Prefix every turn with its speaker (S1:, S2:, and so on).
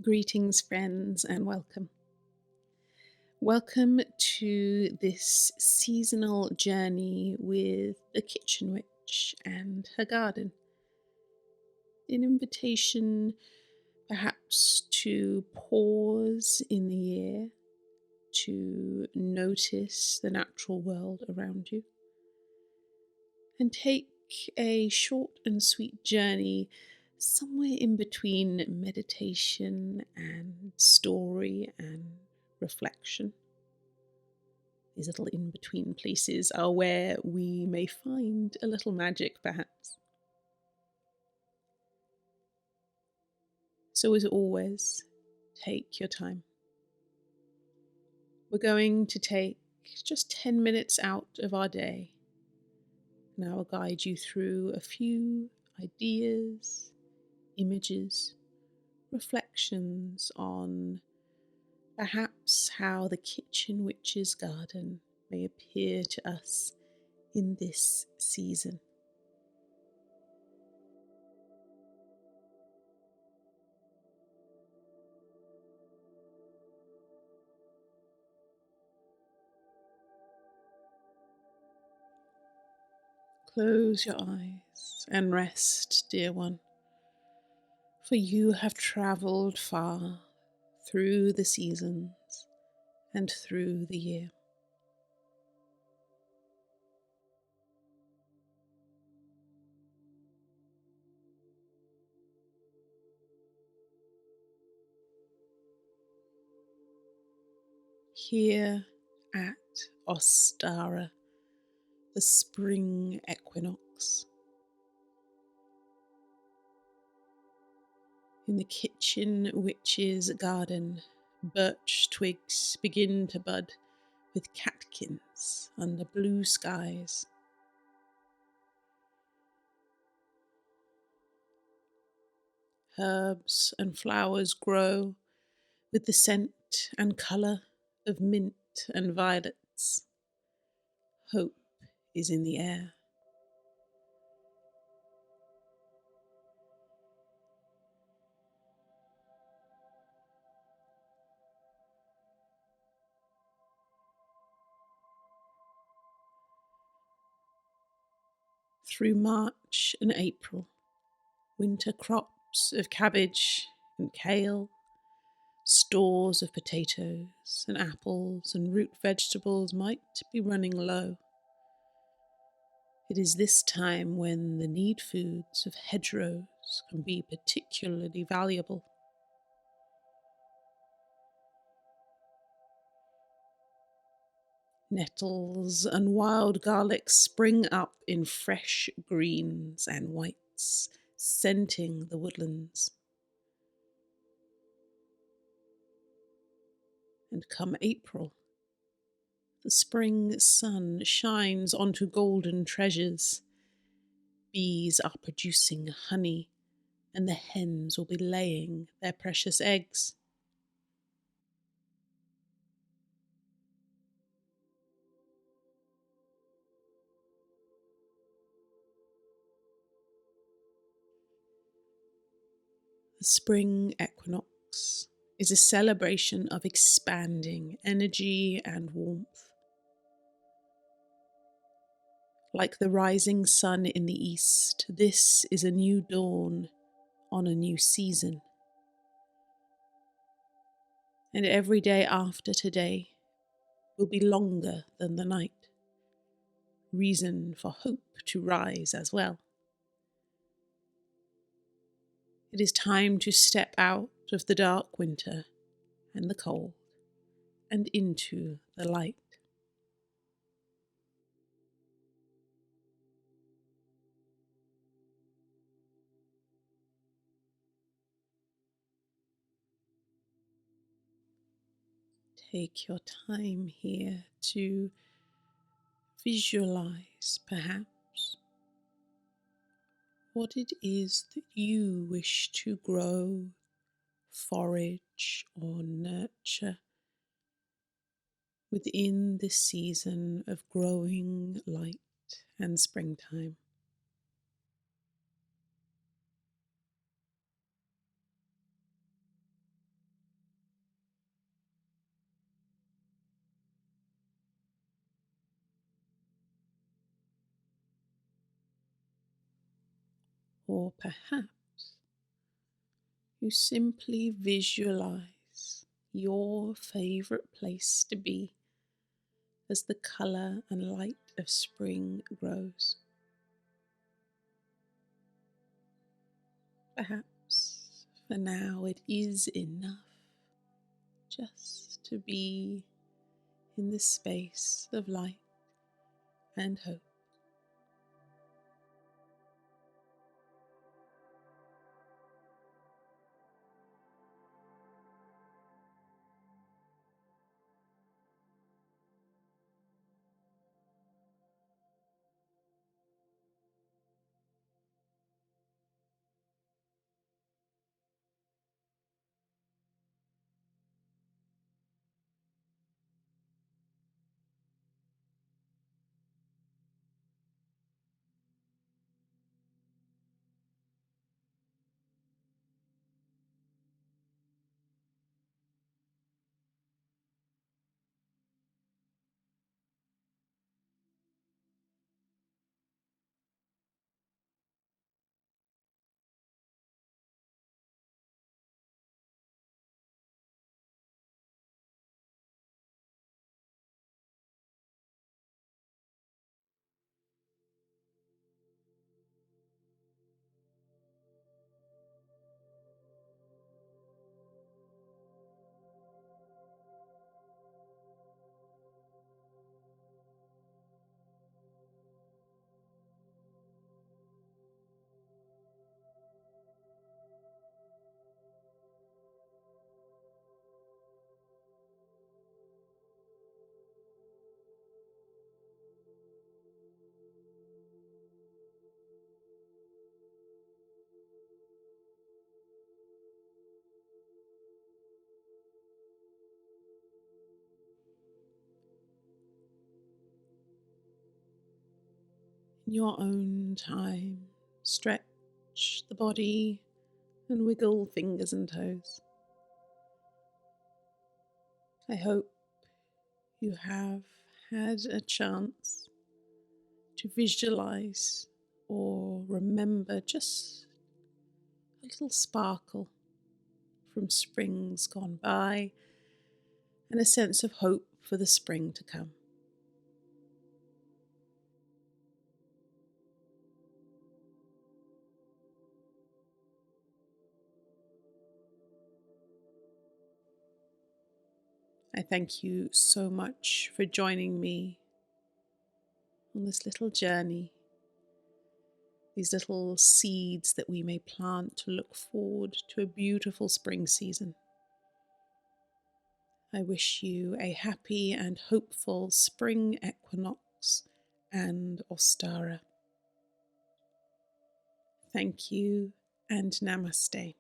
S1: Greetings, friends, and welcome. Welcome to this seasonal journey with the Kitchen Witch and her garden. An invitation, perhaps, to pause in the year, to notice the natural world around you, and take a short and sweet journey somewhere in between meditation and story and reflection. These little in between places are where we may find a little magic, perhaps. So, as always, take your time. We're going to take just 10 minutes out of our day, and I will guide you through a few ideas, images, reflections on perhaps how the Kitchen Witch's garden may appear to us in this season. Close your eyes and rest, dear one, for you have travelled far through the seasons and through the year. Here at Ostara, the spring equinox, in the Kitchen Witch's garden, birch twigs begin to bud with catkins under blue skies. Herbs and flowers grow with the scent and colour of mint and violets. Hope is in the air. Through March and April, winter crops of cabbage and kale, stores of potatoes and apples and root vegetables might be running low. It is this time when the need foods of hedgerows can be particularly valuable. Nettles and wild garlic spring up in fresh greens and whites, scenting the woodlands. And come April, the spring sun shines onto golden treasures. Bees are producing honey, and the hens will be laying their precious eggs. The spring equinox is a celebration of expanding energy and warmth. Like the rising sun in the east, this is a new dawn on a new season. And every day after today will be longer than the night. Reason for hope to rise as well. It is time to step out of the dark winter and the cold and into the light. Take your time here to visualize, perhaps, what it is that you wish to grow, forage, or nurture within this season of growing light and springtime. Or perhaps you simply visualize your favourite place to be as the colour and light of spring grows. Perhaps for now it is enough just to be in this space of light and hope. In your own time, stretch the body and wiggle fingers and toes. I hope you have had a chance to visualize or remember just a little sparkle from springs gone by and a sense of hope for the spring to come. I thank you so much for joining me on this little journey, these little seeds that we may plant to look forward to a beautiful spring season. I wish you a happy and hopeful spring equinox and Ostara. Thank you and namaste.